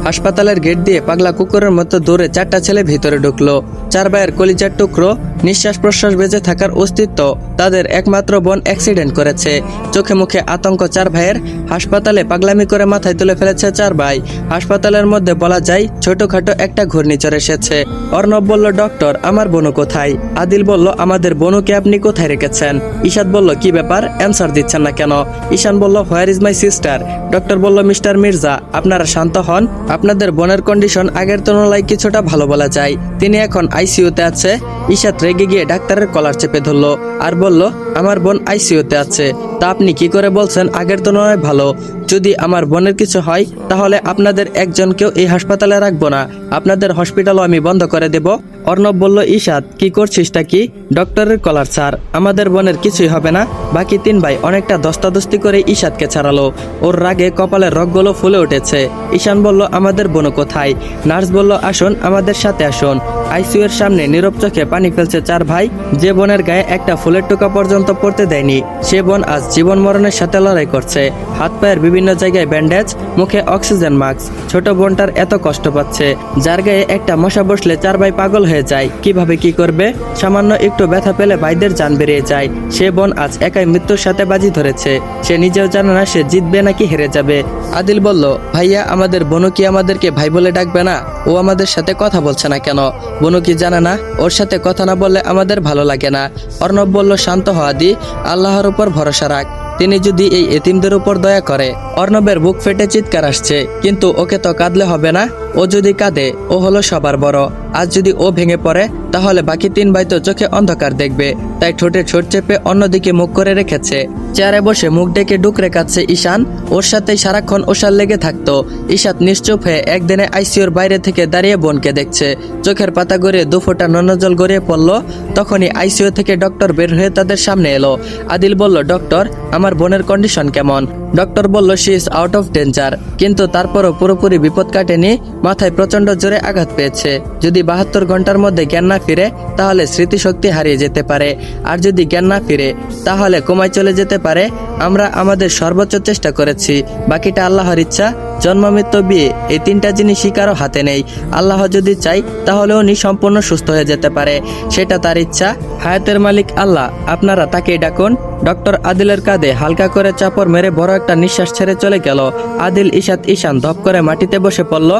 হাসপাতালের গেট দিয়ে পাগলা কুকুরের মতো দৌড়ে 4টা ছেলে ভিতরে ঢুকলো। 4 ভাইয়ের কলিজার টুকরো, নিঃশ্বাস প্রশ্বাস বেঁচে থাকার অস্তিত্ব, তাদের একমাত্র বোন অ্যাক্সিডেন্ট করেছে। চোখে মুখে আতঙ্ক 4 ভাইয়ের। হাসপাতালে পাগলামি করে মাথায় তুলে ফেলেছে 4 ভাই। হাসপাতালের মধ্যে বলা যায় ছোটখাটো একটা ঘূর্ণিঝড় এসেছে। অর্ণব বলল, ডক্টর আমার বোনু কোথায়? আদিল বলল, আমাদের বোনুকে আপনি কোথায় রেখেছেন? ঈশাদ বলল, কি ব্যাপার, অ্যান্সার দিচ্ছেন না কেন? ঈশান বলল, where is my sister? Doctor বলল, মিস্টার মির্জা আপনারা শান্ত হন, আপনাদের বোনের কন্ডিশন আগের তুলনায় কিছুটা ভালো বলা যায়, তিনি এখন আইসিইউতে আছে। ঈশাদ রেগে গিয়ে ডাক্তারের কলার চেপে ধরলো আর বলল, আমার বোন আইসিইউতে আছে, তা আপনি কি করে বলছেন আগের তুলনায় ভালো? যদি আমার বোনের কিছু হয় তাহলে আপনাদের একজনকেও এই হাসপাতালে রাখবো না, আপনাদের হসপিটালও আমি বন্ধ করে দেব। অর্ণব বলল, ঈশাদ কি করছিসটা কি? ডক্টরের কলার ছাড়, আমাদের বোনের কিছুই হবে না। বাকি 3 ভাই অনেকটা দস্তাদস্তি করে ঈশাদকে ছাড়ালো। ওর রাগে কপালের রগগুলো ফুলে উঠেছে। ঈশান বলল, আমাদের বোন কোথায়? নার্স বলল, আসুন আমাদের সাথে আসুন। আইসিইউ এর সামনে নীরব চোখে পানি ফেলছে 4 ভাই। যে বোনের গায়ে একটা ফুলের টোকা পর্যন্ত পড়তে দেয়নি, সে বোন আজ জীবন মরণের সাথে লড়াই করছে। হাত পায়ের বিভিন্ন জায়গায় ব্যান্ডেজ, মুখে অক্সিজেন মাস্ক। ছোট বোনটার এত কষ্ট পাচ্ছে, যার গায়ে একটা মশা বসলে 4 ভাই পাগল হয়ে যায়। কিভাবে কি করবে? সামান্য একটু ব্যথা পেলে ভাইদের জান বেরিয়ে যায়। সে বোন আজ একাই মৃত্যুর সাথে বাজি ধরেছে। সে নিজেও জানে না সে জিতবে নাকি হেরে যাবে। আদিল বলল, ভাইয়া আমাদের বোনু কি আমাদেরকে ভাই বলে ডাকবে না? ও আমাদের সাথে কথা বলছে না কেন? বোনু কি জানে না ওর সাথে কথা না বললে আমাদের ভালো লাগে না? অর্ণব বলল, শান্ত হ আদি, আল্লাহর উপর ভরসা রাখ, তিনি যদি এই এতিমদের উপর দয়া করে। অর্ণবের বুক ফেটে চিৎকার আসছে, কিন্তু ওকে তো কাঁদলে হবে না। ও যদি কাঁদে, ও হলো সবার বড়। আজ যদি ও ভেঙে পড়ে তাহলে বাকি 3 ভাই তো চোখে অন্ধকার দেখবে। তাই ঠোঁটে ঠোঁট চেপে অন্যদিকে মুখ করে রেখেছে। চেয়ারে বসে মুখ ডেকে ডুকরে কাঁদছে ঈশান। ওর সাথেই সারাক্ষণ ওষার লেগে থাকতো। ঈশাদ নিশ্চুপ হয়ে একদিনে আইসিইউর বাইরে থেকে দাঁড়িয়ে বোনকে দেখছে। চোখের পাতা গড়িয়ে 2 ফোঁটা ননজল গড়িয়ে পড়ল। তখনই আইসিইউ থেকে ডক্টর বের হয়ে তাদের সামনে এলো। আদিল বলল, ডক্টর আমার বোনের কন্ডিশন কেমন? ডক্টর বলল, she is out of danger, কিন্তু তারপরও পুরোপুরি বিপদ কাটেনি। মাথায় প্রচন্ড জোরে আঘাত পেয়েছে। যদি 72 ঘন্টার মধ্যে জ্ঞান না ফিরে তাহলে স্মৃতিশক্তি হারিয়ে যেতে পারে, আর যদি জ্ঞান না ফিরে তাহলে কোমায় চলে যেতে পারে। আমরা আমাদের সর্বোচ্চ চেষ্টা করেছি, বাকিটা আল্লাহর ইচ্ছা। জন্ম মৃত্যু বিয়ে এই 3টা জিনিসই কারো হাতে নেই। আল্লাহ যদি চাই তাহলে উনি সম্পূর্ণ সুস্থ হয়ে যেতে পারে, সেটা তার ইচ্ছা। হায়াতের মালিক আল্লাহ, আপনারা তাকেই ডাকুন। ডক্টর আদিলের কাঁধে হালকা করে চাপড় মেরে বড় একটা নিঃশ্বাস ছেড়ে চলে গেল। আদিল, ঈশাদ, ঈশান ধপ করে মাটিতে বসে পড়ল।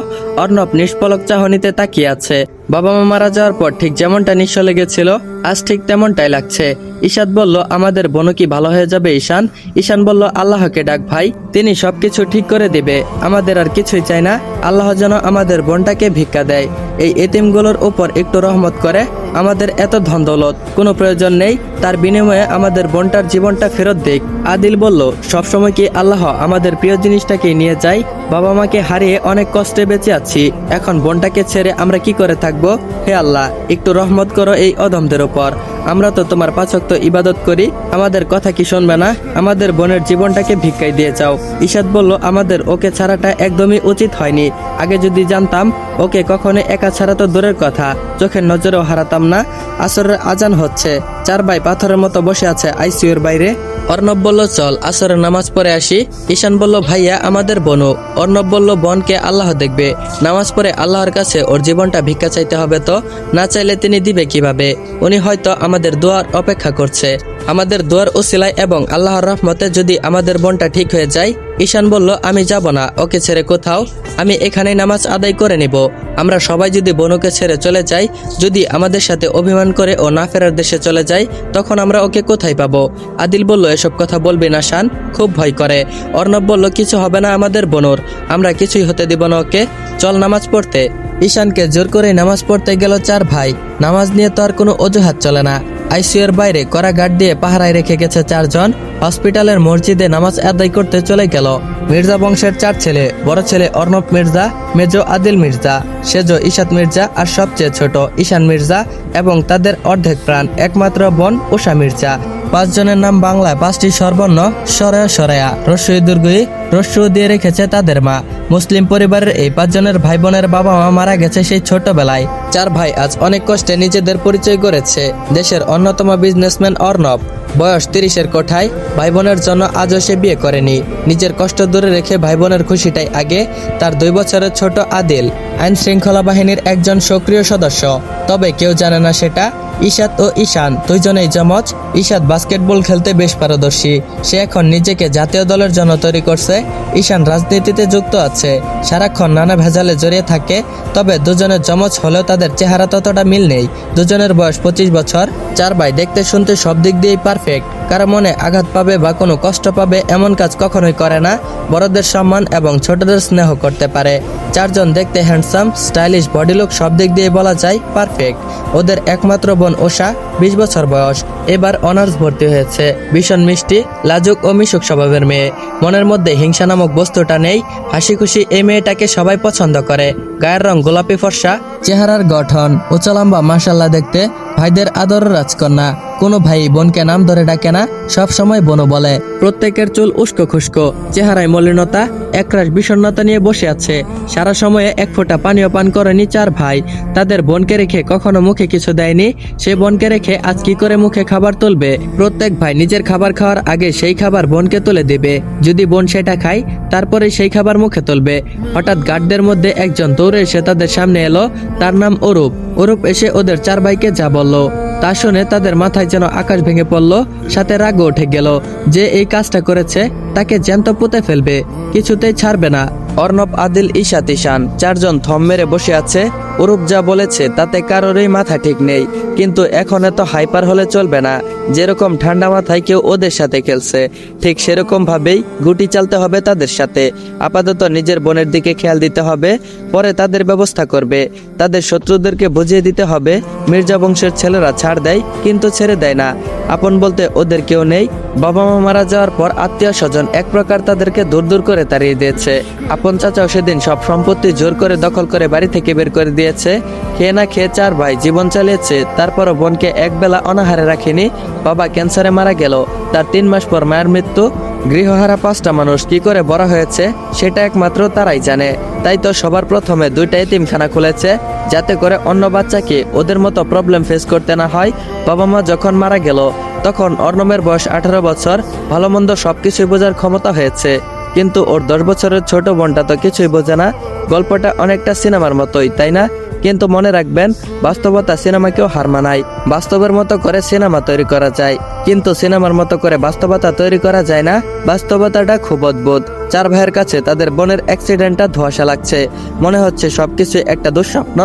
অর্ণব নিষ্পলক চাহনিতে তাকিয়ে আছে। বাবা মা মারা যাওয়ার পর ঠিক যেমনটা নিঃস্ব লেগেছিল, আজ ঠিক তেমনটাই লাগছে। ঈশাদ বলল, আমাদের বোনও কি ভালো হয়ে যাবে ঈশান? ঈশান বলল, আল্লাহকে ডাক ভাই, তিনি সবকিছু ঠিক করে দিবে। আমাদের আর কিছুই চাই না, আল্লাহ যেন আমাদের বোনটাকে ভিক্ষা দেয়, এই এতিমগুলোর উপর একটু রহমত করে। আমাদের এত ধন দৌলত কোনো প্রয়োজন নেই, তার বিনিময়ে আমাদের বোনটার জীবনটা ফেরত দিক। আদিল বলল, সবসময় কি আল্লাহ আমাদের প্রিয় জিনিসটাকে নিয়ে যায়? বাবা মাকে হারিয়ে অনেক কষ্টে বেঁচে আছি, এখন বোনটাকে ছেড়ে আমরা কি করে থাকবো? হে আল্লাহ, একটু রহমত করো এই অধমদের উপর। আমরা তো তোমার 5 ওয়াক্ত ইবাদত করি, আমাদের কথা কি শুনবে না? আমাদের বোনের জীবনটাকে ভিক্ষাই দিয়ে যাও। ঈশাদ বলল, আমাদের ওকে ছাড়াটা একদমই উচিত হয়নি। আগে যদি জানতাম ওকে কখনো একা ছাড়া তো দূরের কথা, চোখের নজরেও হারাতাম না। আসরের আজান হচ্ছে, 4 ভাই পাথরের মতো বসে আছে আইসিইউর বাইরে। অর্ণব বলল, চল আসরের নামাজ পড়ে আসি। ঈশান বলল, ভাইয়া আমাদের বোনও। অর্ণব বলল, বোনকে আল্লাহ দেখবে, নামাজ পড়ে আল্লাহর কাছে ওর জীবনটা ভিক্ষা চাইতে হবে তো, না চাইলে তিনি দিবে কিভাবে? উনি হয়তো আমাদের দোয়ার অপেক্ষা করছে। আমাদের দোয়ার উসিলায় এবং আল্লাহর রহমতে যদি আমাদের বোনটা ঠিক হয়ে যায়। ঈশান বলল, আমি যাব না ওকে ছেড়ে কোথাও, আমি এখানেই নামাজ আদায় করে নিব। আমরা সবাই যদি বোনকে ছেড়ে চলে যাই, যদি আমাদের সাথে অভিমান করে ও না ফেরার দেশে চলে যায়, তখন আমরা ওকে কোথায় পাবো? আদিল বলল, এসব কথা বলবি না শান, খুব ভয় করে। অর্ণব বলল, কিছু হবে না আমাদের বোনর, আমরা কিছুই হতে দিব না ওকে, চল নামাজ পড়তে। ঈশানকে জোর করে নামাজ পড়তে গেল 4 ভাই। নামাজ নিয়ে তো আর কোনো অজুহাত চলে না। আইসিইউর বাইরে কড়া গার্ড দিয়ে পাহারায় রেখে গেছে 4 জন। হসপিটালের মসজিদে নামাজ আদায় করতে চলে গেল মির্জা বংশের 4 ছেলে। বড় ছেলে অর্ণব মির্জা, মেজো আদিল মির্জা, সেজো ঈশাদ মির্জা, আর সবচেয়ে ছোট ঈশান মির্জা এবং তাদের অর্ধেক প্রাণ একমাত্র বোন উষা মির্জা। 5 জনের নাম বাংলায় 5টি স্বরবর্ণ, সরয়া সরয়া, রস্বই দীর্ঘই, রস্য দিয়ে রেখেছে তাদের মা। মুসলিম পরিবারের এই 5 জনের ভাই বোনের বাবা মা মারা গেছে সেই ছোটবেলায়। 4 ভাই আজ অনেক কষ্টে নিজেদের পরিচয় করেছে। দেশের অন্যতম বিজনেসম্যান অর্ণব বয়স 30-এর কোঠায়, ভাই বোনের জন্য আজও সে বিয়ে করেনি। নিজের কষ্ট দূরে রেখে ভাই বোনের খুশিটাই আগে। তার 2 বছরের ছোট আদিল আইন শৃঙ্খলা বাহিনীর একজন সক্রিয় সদস্য, তবে কেউ জানে না সেটা। ইশাত ও ঈশান 2 জনেই যমজ। ইশাত বাস্কেটবল খেলতে বেশ পারদর্শী, সে এখন নিজেকে জাতীয় দলের জন্য তৈরি করছে। ঈশান রাজনীতিতে যুক্ত আছে, সারাক্ষণ নানা ভেজালে জড়িয়ে থাকে। তবে দুজনের যমজ হলেও তাদের চেহারা ততটা মিল নেই। দুজনের বয়স 25 বছর। 4 ভাই দেখতে শুনতে সব দিক দিয়েই পারফেক্ট। কারো মনে আঘাত পাবে বা কোনো কষ্ট পাবে এমন কাজ কখনোই করে না। বড়দের সম্মান এবং ছোটদের স্নেহ করতে পারে। 4 জন দেখতে হ্যান্ডসাম, স্টাইলিশ, বডি লুক সব দিক দিয়ে বলা যায় পারফেক্ট। ওদের একমাত্র বোন ওষা 20 বছর বয়স, এবার অনার্স ভর্তি হয়েছে। ভীষণ মিষ্টি, লাজুক ও মিশুক স্বভাবের মেয়ে। মনের মধ্যে হিংসা নামক বস্তুটা নেই। হাসি খুশি এই মেয়েটাকে সবাই পছন্দ করে। গায়ের রং গোলাপি ফর্সা, চেহারার গঠন উঁচা লম্বা, মাশাল্লাহ দেখতে। ভাইদের আদরের রাজকন্যা। কোনো ভাই বোনকে নাম ধরে ডাকে না, সব সময় বোনও বলে। প্রত্যেকের চুল উস্কো খুস্কো, চেহারায় মলিনতা, একরাশ বিষণ্ণতা নিয়ে বসে আছে। সারা সময়ে এক ফোঁটা পানীয় পান করেনি 4 ভাই। তাদের বোনকে রেখে কখনো মুখে কিছু দেয়নি। সে বোনকে রেখে আজ কি করে মুখে খাবার তুলবে? প্রত্যেক ভাই নিজের খাবার খাওয়ার আগে সেই খাবার বোনকে তুলে দিবে। যদি বোন সেটা খায় তারপরে সেই খাবার মুখে তুলবে। হঠাৎ গার্ডদের মধ্যে একজন দৌড়ে এসে তাদের সামনে এলো। তার নাম অরূপ। অরূপ এসে ওদের 4 ভাইকে যা বলল তা শুনে তাদের মাথায় যেন আকাশ ভেঙে পড়ল, সাথে রাগও উঠে গেল। যে এই কাজটা করেছে তাকে জ্যান্ত পুঁতে ফেলবে, কিছুতেই ছাড়বে না। অর্ণব, আদিল, ঈশাত, ঈশান 4 জন থম মেরে বসে আছে। অরূপ যা বলেছে তাতে কারোরই মাথা ঠিক নেই, কিন্তু এখন এত হাইপার হলে চলবে না। যেরকম ঠান্ডা মাথায় কেউ ওদের সাথে খেলছে, ঠিক সেরকম ভাবেই গুটি চালতে হবে তাদের সাথে। আপাতত নিজের বোনের দিকে খেয়াল দিতে হবে, পরে তাদের ব্যবস্থা করবে। তাদের শত্রুদেরকে বুঝিয়ে দিতে হবে মির্জা বংশের ছেলেরা ছাড় দেয় কিন্তু ছেড়ে দেয় না। আপন বলতে ওদের কেউ নেই। বাবা মা মারা যাওয়ার পর আত্মীয় স্বজন এক প্রকার তাদেরকে দূর দূর করে তাড়িয়ে দিয়েছে। আপন চাচাও সেদিন সব সম্পত্তি জোর করে দখল করে বাড়ি থেকে বের করে দিয়েছে। খেয়ে না খেয়ে 4 ভাই জীবন চালিয়েছে, তারপরও বোনকে একবেলা অনাহারে রাখেনি। বাবা ক্যান্সারে মারা গেল, তার 3 মাস পর মায়ের মৃত্যু। গৃহহারা 5টা মানুষ কি করে বড় হয়েছে সেটা একমাত্র তারাই জানে। তাই তো সবার প্রথমে 2টা এতিমখানা খুলেছে, যাতে করে অন্য বাচ্চাকে ওদের মতো প্রবলেম ফেস করতে না হয়। বাবা মা যখন মারা গেল তখন অর্ণবের বয়স 18 বছর। ভালো মন্দ সবকিছুই বোঝার ক্ষমতা হয়েছে, কিন্তু ওর 10 বছরের ছোট বোনটা তো কিছুই বোঝে না। গল্পটা অনেকটা সিনেমার মতোই, তাই না? কিন্তু মনে রাখবেন, বাস্তবতা সিনেমাকেও হার মানায়। বাস্তবের মতো করে সিনেমা তৈরি করা যায়, কিন্তু সিনেমার মতো করে বাস্তবতা তৈরি করা যায় না। বাস্তবতাটা খুব অদ্ভুত। 4 ভাইয়ের কাছে তাদের বোনের অ্যাক্সিডেন্টটা ধোঁয়াশা লাগছে। মনে হচ্ছে সবকিছু একটা দুঃস্বপ্ন।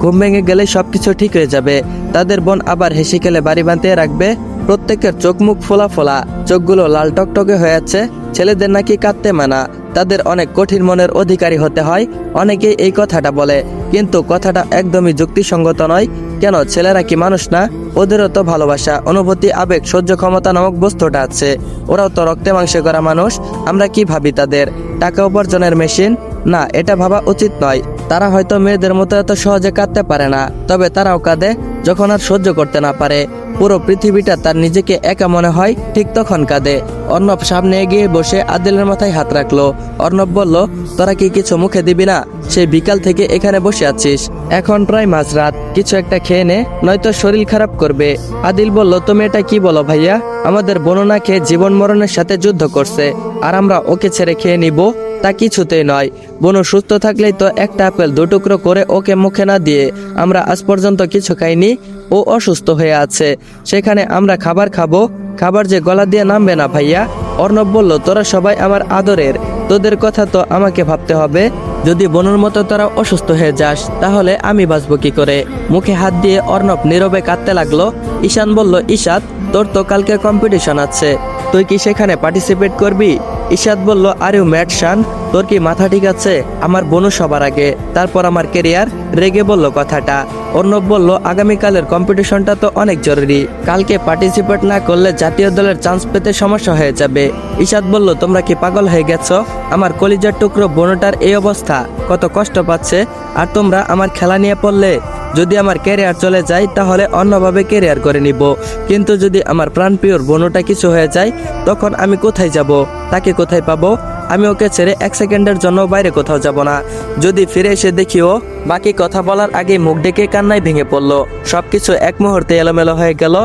ঘুম ভেঙে গেলে সবকিছু ঠিক হয়ে যাবে। তাদের বোন আবার হেসে খেলে বাড়ি বাঁধিয়ে রাখবে। প্রত্যেকের চোখ মুখ ফোলা ফোলা, চোখগুলো লাল টকটকে হয়ে আছে। ছেলেদের নাকি কাঁদতে মানা, তাদের অনেক কঠিন মনের অধিকারী হতে হয়। অনেকেই এই কথাটা বলে, কিন্তু কথাটা একদমই যুক্তিসঙ্গত নয়। কেন, ছেলেরা কি মানুষ না? ওদেরও তো ভালোবাসা, অনুভূতি, আবেগ, সহ্য ক্ষমতা নামক বস্তুটা আছে। ওরাও তো রক্তে মাংসে করা মানুষ। আমরা কি ভাবি তাদের টাকা উপার্জনের মেশিন? না, এটা ভাবা উচিত নয়। তারা হয়তো মেয়েদের মতো এত সহজে কাঁদতে পারে না, তবে তারাও কাঁদে যখন আর সহ্য করতে না পারে। পুরো পৃথিবীটা তার নিজেকে একা মনে হয়, ঠিক তখন কাঁদে। অর্ণব সামনে এগিয়ে বসে আদিলের মাথায় হাত রাখলো। অর্ণব বলল, তোরা কি কিছু মুখে দিবি না? সেই বিকাল থেকে এখানে বসে আছিস, এখন প্রায় মাঝরাত, কিছু একটা খেয়ে নে, নয়তো শরীর খারাপ করবে। আদিল বলল, তুমি এটা কি বলো ভাইয়া? আমাদের বর্ণনা খেয়ে জীবন মরণের সাথে যুদ্ধ করছে, আর আমরা ওকে ছেড়ে খেয়ে নিব? তা কিছুতেই নয়। বনু সুস্থ থাকলেই তো একটা আপেল 2 টুকরো করে ওকে মুখে না দিয়ে আমরা আজ পর্যন্ত কিছু খাইনি। ও অসুস্থ হয়ে আছে, সেখানে আমরা খাবার খাবো? খাবার যে গলা দিয়ে নামবে না ভাইয়া। অর্ণব বলল, তোরা সবাই আমার আদরের, তোদের কথা তো আমাকে ভাবতে হবে। যদি বনুর মতো তোরা অসুস্থ হয়ে যাস তাহলে আমি বাঁচবো কি করে? মুখে হাত দিয়ে অর্ণব নীরবে কাঁদতে লাগলো। ঈশান বলল, ঈশাত, তোর তো কালকে কম্পিটিশন আছে, তুই কি সেখানে পার্টিসিপেট করবি? ঈশাত বলল, আর ইউ ম্যাড শান, তোর কি মাথা ঠিক আছে? আমার বনু সবার আগে, তারপর আমার কেরিয়ার। রেগে বলল কথাটা। অর্ণব বলল, আগামীকালের কম্পিটিশনটা তো অনেক জরুরি, কালকে পার্টিসিপেট না করলে জাতীয় দলের চান্স পেতে সমস্যা হয়ে যাবে। ঈশাত বলল, তোমরা কি পাগল হয়ে গেছো? আমার কলিজার টুকরো বোনটার এই অবস্থা, কত কষ্ট পাচ্ছে, আর তোমরা আমার খেলা নিয়ে পড়লে? যদি আমার ক্যারিয়ার চলে যায় তাহলে অন্যভাবে ক্যারিয়ার করে নিব, কিন্তু যদি আমার প্রাণপ্রিয়র বোনটা কিছু হয়ে যায় তখন আমি কোথায় যাব? তাকে কোথায় পাবো? আমি ওকে ছেড়ে 1 সেকেন্ডের জন্য বাইরে কোথাও যাব না। যদি ফিরে এসে দেখিও বাকি কথা বলার আগে মুখ ডেকে কান্নায় ভেঙে পড়ল। সবকিছু এক মুহূর্তে এলোমেলো হয়ে গেল।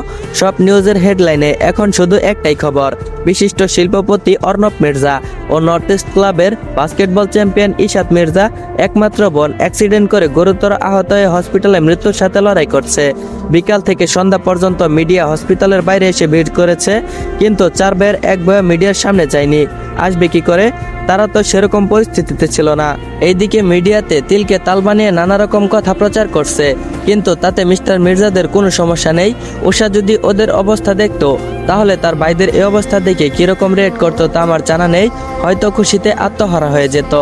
সব নিউজের হেডলাইনে এখন শুধু একটাই খবর, বিশিষ্ট শিল্পপতি অর্ণব মির্জা ও নর্থ ইস্ট ক্লাবের বাস্কেটবল চ্যাম্পিয়ন ইশাত মির্জা একমাত্র বোন অ্যাক্সিডেন্ট করে গুরুতর আহত হয়ে হসপিটালে মৃত্যুর সাথে লড়াই করছে। বিকাল থেকে সন্ধ্যা পর্যন্ত মিডিয়া হসপিটালের বাইরে এসে ভিড় করেছে, কিন্তু 4 ভাইয়ের এক ভাইও মিডিয়ার সামনে যায়নি। আসবে কি করে? তারা তো সেরকম পরিস্থিতিতে ছিল না। এইদিকে মিডিয়াতে তিলকে তাল বানিয়ে নানা রকম কথা প্রচার করছে, কিন্তু তাতে মিস্টার মির্জাদের কোনো সমস্যা নেই। উষা যদি ওদের অবস্থা দেখতো তাহলে তার ভাইদের এই অবস্থা দেখে কিরকম রিয়েক্ট করতো তা আমার জানা নেই। হয়তো খুশিতে আত্মহারা হয়ে যেত,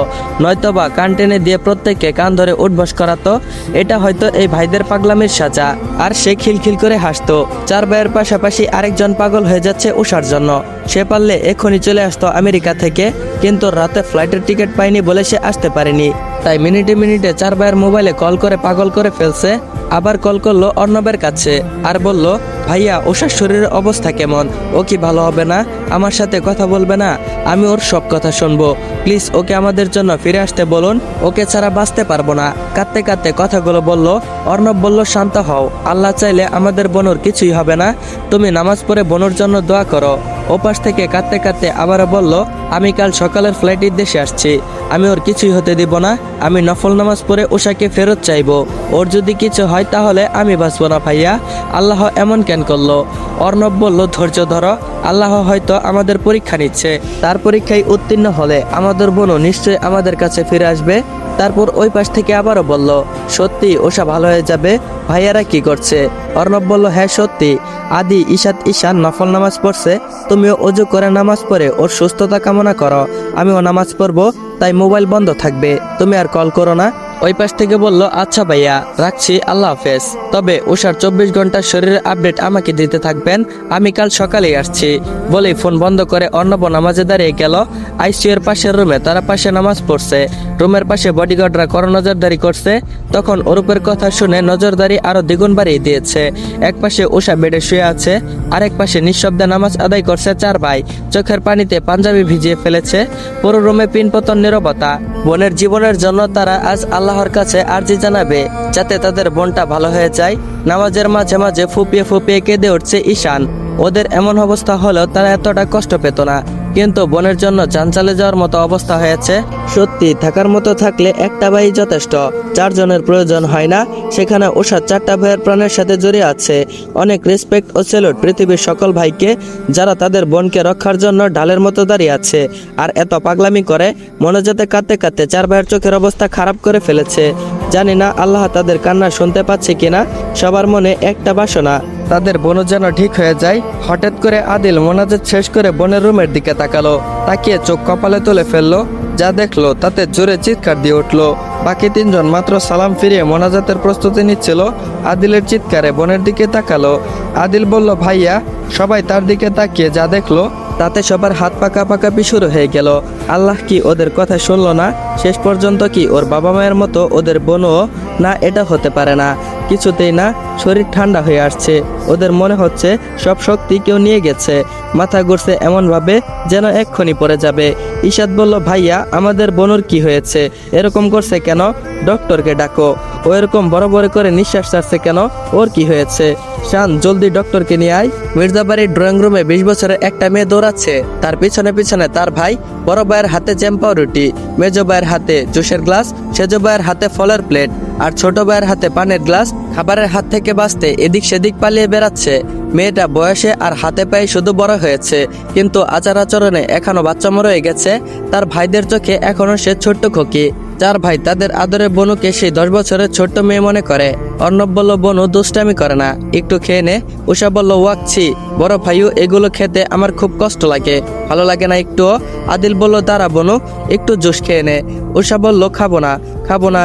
নয়তোবা কান টেনে দিয়ে প্রত্যেককে কান ধরে উঠবস করাতো। এটা হয়তো এই ভাইদের পাগলামির সাজা। আর সে খিলখিল করে হাসতো। 4 ভাইয়ের পাশাপাশি আরেকজন পাগল হয়ে যাচ্ছে উষার জন্য। সে পারলে এখনই চলে আসতো আমেরিকা থেকে, কিন্তু রাতে ফ্লাইটের টিকিট পায়নি বলে সে আসতে পারেনি। তাই মিনিটে মিনিটে 4 ভাইয়ের মোবাইলে কল করে পাগল করে ফেলছে। আবার কল করলো অর্ণবের কাছে আর বলল, ভাইয়া উষার শরীরের অবস্থা কেমন? ও কি ভালো হবে না? আমার সাথে কথা বলবে না? আমি ওর সব কথা শুনবো। প্লিজ ওকে আমাদের জন্য ফিরে আসতে বলুন, ওকে ছাড়া বাঁচতে পারবো না। কাঁদতে কাঁদতে কথাগুলো বলল। অর্ণব বলল, শান্ত হও, আল্লাহ চাইলে আমাদের বোনের কিছুই হবে না। তুমি নামাজ পড়ে বোনের জন্য দোয়া করো। ওপাশ থেকে কাঁদতে কাঁদতে আবারও বলল, আমি কাল সকালের ফ্লাইটে দেশে আসছি। আমি ওর কিছুই হতে দিব না। আমি নফল নামাজ পড়ে উষাকে ফেরত চাইবো। ওর যদি কিছু হয় তাহলে আমি বাঁচবো না ভাইয়া। আল্লাহ এমন কেন করলো? অর্ণব বলল, ধৈর্য ধরো, আল্লাহ হয়তো আমাদের পরীক্ষা নিচ্ছে। তার পরীক্ষায় উত্তীর্ণ হলে আমাদের বোনও নিশ্চয়ই আমাদের কাছে ফিরে আসবে। তারপর ওই পাশ থেকে আবারও বলল, সত্যি উষা ভালো হয়ে যাবে? ভাইয়ারা কি করছে? অর্ণব বলল, হ্যাঁ সত্যি। আদি, ইশাত, ঈশান নফল নামাজ পড়ছে। তুমিও অজু করে নামাজ পড়ে ওর সুস্থতা কামনা করো। আমিও নামাজ পড়বো, তাই মোবাইল বন্ধ থাকবে। তুমি আর কল করো না। ওই পাশ থেকে বলল, আচ্ছা ভাইয়া, রাখছি, আল্লাহ হাফেজ। তবে উষার 24 ঘন্টার শরীরের আপডেট আমাকে দিতে থাকবেন। আমি কাল সকালেই আসছি। বলেই ফোন বন্ধ করে অর্ণব নামাজে দাঁড়িয়ে গেল। আইসিইউ এর পাশের রুমে তারা পাশে নামাজ পড়ছে। রুমের পাশে বডিগার্ডরা কড়া নজরদারি করছে। তখন অরূপের কথা শুনে নজরদারি আরো দ্বিগুণ বাড়িয়ে দিয়েছে। এক পাশে উষা বেডে শুয়ে আছে, আরেক পাশে নিঃশব্দে নামাজ আদায় করছে 4 ভাই। চোখের পানিতে পাঞ্জাবি ভিজিয়ে ফেলেছে। পুরো রুমে পিনপতন নীরবতা। বোনের জীবনের জন্য তারা আজ আল্লাহর কাছে আরজি জানাবে, যাতে তাদের বোনটা ভালো হয়ে যায়। নামাজের মাঝে মাঝে ফুপিয়ে ফুপিয়ে কেঁদে উঠছে ঈশান। ওদের এমন অবস্থা হলেও তারা এতটা কষ্ট পেত না, কিন্তু বোনের জন্য জান চলে যাওয়ার মতো অবস্থা হয়েছে। সত্যি থাকার মতো থাকলে একটা ভাই যথেষ্ট, 4 জনের প্রয়োজন হয় না। সেখানে উষা 4টা ভাইয়ের প্রাণের সাথে জড়িয়ে আছে। অনেক রেসপেক্ট ও স্যালুট পৃথিবীর সকল ভাইকে, যারা তাদের বোনকে রক্ষার জন্য ঢালের মতো দাঁড়িয়ে আছে। আর এত পাগলামি করে মনোজাতে কাঁদতে কাঁদতে 4 ভাইয়ের চোখের অবস্থা খারাপ করে ফেলেছে। জানি না আল্লাহ তাদের কান্না শুনতে পাচ্ছে কিনা। সবার মনে একটা বাসনা, তাদের বোনও যেন ঠিক হয়ে যায়। হঠাৎ করে আদিল মোনাজাত শেষ করে বোনের রুমের দিকে তাকালো। তাকিয়ে চোখ কপালে তুলে ফেললো। যা দেখলো তাতে জোরে চিৎকার দিয়ে উঠলো। বাকি 3 জন মাত্র সালাম ফিরিয়ে মোনাজাতের প্রস্তুতি নিচ্ছিল। আদিলের চিৎকারে বোনের দিকে তাকালো। আদিল বলল, ভাইয়া। সবাই তার দিকে তাকিয়ে যা দেখলো তাতে সবার হাত পা কাঁপাকাঁপি শুরু হয়ে গেল। আল্লাহ কি ওদের কথা শুনলো না? শেষ পর্যন্ত কি ওর বাবা মায়ের মতো ওদের বোনও? না, এটা হতে পারে না, কিছুতেই না। শরীর ঠান্ডা হয়ে আসছে। ওদের মনে হচ্ছে সব শক্তি কেউ নিয়ে গেছে। মাথা ঘুরছে এমনভাবে যেন এক্ষুনি পড়ে যাবে। ঈশাত বলল, ভাইয়া, আমাদের বোনের কি হয়েছে? এরকম করছে কেন? ডক্টরকে ডাকো। ও এরকম বড় বড় করে নিঃশ্বাস ছাড়ছে কেন? ওর কি হয়েছে? শান, জলদি ডক্টরকে নিয়ে আয়। মির্জাবাড়ির ড্রয়িং রুমে 20 বছরের একটা মেয়ে দৌড়াচ্ছে। তার পিছনে পিছনে তার ভাই। বড় ভাইয়ের হাতে জ্যাম পাউরুটি, মেজো ভাইয়ের হাতে জুসের গ্লাস, সেজো ভাইয়ের হাতে ফলের প্লেট, আর ছোট ভাইয়ের হাতে পানের গ্লাস। খাবারের হাত থেকে বাঁচতে এদিক সেদিক পালিয়ে বেড়াচ্ছে। মেয়েটা বয়সে আর হাতে পায়ে শুধু বড় হয়েছে, কিন্তু আচার আচরণে এখনো বাচ্চামো রয়ে গেছে। তার ভাইদের চোখে এখনো সে ছোট্ট খোকি। 4 ভাই তাদের আদরের বনুকে সেই 10 বছরের ছোট্ট মেয়ে মনে করে। অর্ণব বলল, বনু দুষ্টামি করে না, একটু খেয়ে নে। উষা বলল, ওয়াকছি বড় ভাইও, এগুলো খেতে আমার খুব কষ্ট লাগে, ভালো লাগে না একটুও। আদিল বলল, দাঁড়া বনু, একটু জুস খেয়ে নে। উষা বলল, খাবো না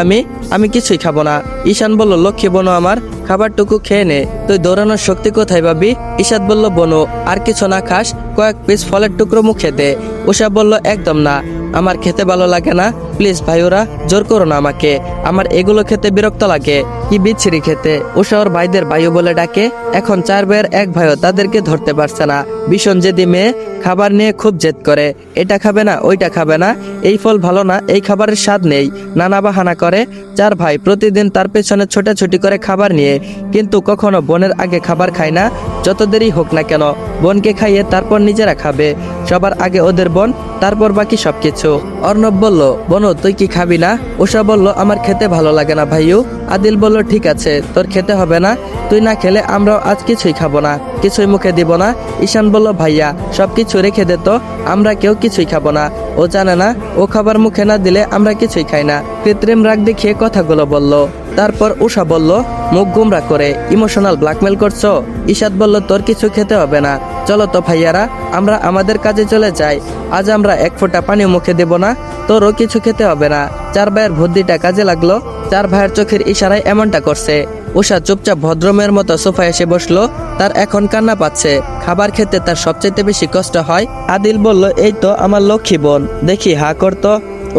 আমি কিছুই খাবো না। ঈশান বলল, লক্ষ্মী বনু আমার, খাবারটুকু খেয়ে নে, তুই দৌড়ানোর শক্তি কোথায় পাবি? ঈশাত বলল, বনু, আর কিছু না খাস? কয়েক পিস ফলের টুকরো মুখে দে। উষা বলল, একদম না, আমার খেতে ভালো লাগে না। প্লিজ ভাইওরা, জোর করো না আমাকে, আমার এগুলো খেতে বিরক্ত লাগে। কি বিচ্ছিরি খেতে। উষা ওর ভাইদের ভাইও বলে ডাকে। এখন 4 ভাইয়ের এক ভাইও তাদেরকে ধরতে পারছে না। ভীষণ জেদি মেয়ে, খাবার নিয়ে খুব জেদ করে। এটা খাবে না, ওইটা খাবে না, এই ফল ভালো না, এই খাবারের স্বাদ নেই, নানা বাহানা করে। 4 ভাই প্রতিদিন তার পেছনে ছোটাছুটি করে খাবার নিয়ে, কিন্তু কখনো বোনের আগে খাবার খায় না। যত দেরি হোক না কেন বোনকে খাইয়ে তারপর নিজেরা খাবে। সবার আগে ওদের বোন, তারপর বাকি সবকিছু। অর্ণব বলল, বোনো তুই কি খাবি না? উষা বলল, আমার খেতে ভালো লাগে না ভাইউ। আদিল বলল, ঠিক আছে, তোর খেতে হবে না, তুই না খেলে আমরাও আজ কিছুই খাবো না, কিছুই মুখে দিব না। ঈশান বলল, ভাইয়া সবকিছু রেখে দে তো, আমরা কেউ কিছুই খাবো না। ও জানে না ও খাবার মুখে না দিলে আমরা কিছুই খাই না। কৃত্রিম রাগ দেখিয়ে কথাগুলো বলল। তারপর উষা বলল, মুখ গুমরা করে ইমোশনাল ব্ল্যাকমেল করছো? ঈশাদ বলল, তোর কিছু খেতে হবে না, চলো তো ভাইয়ারা, আমরা আমাদের কাজে চলে যাই। আজ আমরা এক ফোঁটা পানি মুখে দেব না, তোরও কিছু খেতে হবে না। 4 ভাইয়ের বুদ্ধিটা কাজে লাগলো। 4 ভাইয়ের চোখের ইশারায় এমনটা করছে। উষা চুপচাপ ভদ্রমের মতো সোফায় এসে বসলো। তার এখন কান্না পাচ্ছে। খাবার খেতে তার সবচেয়ে বেশি কষ্ট হয়। আদিল বলল, এই তো আমার লক্ষ্মী বোন, দেখি হা করতো।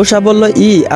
উষা বলল,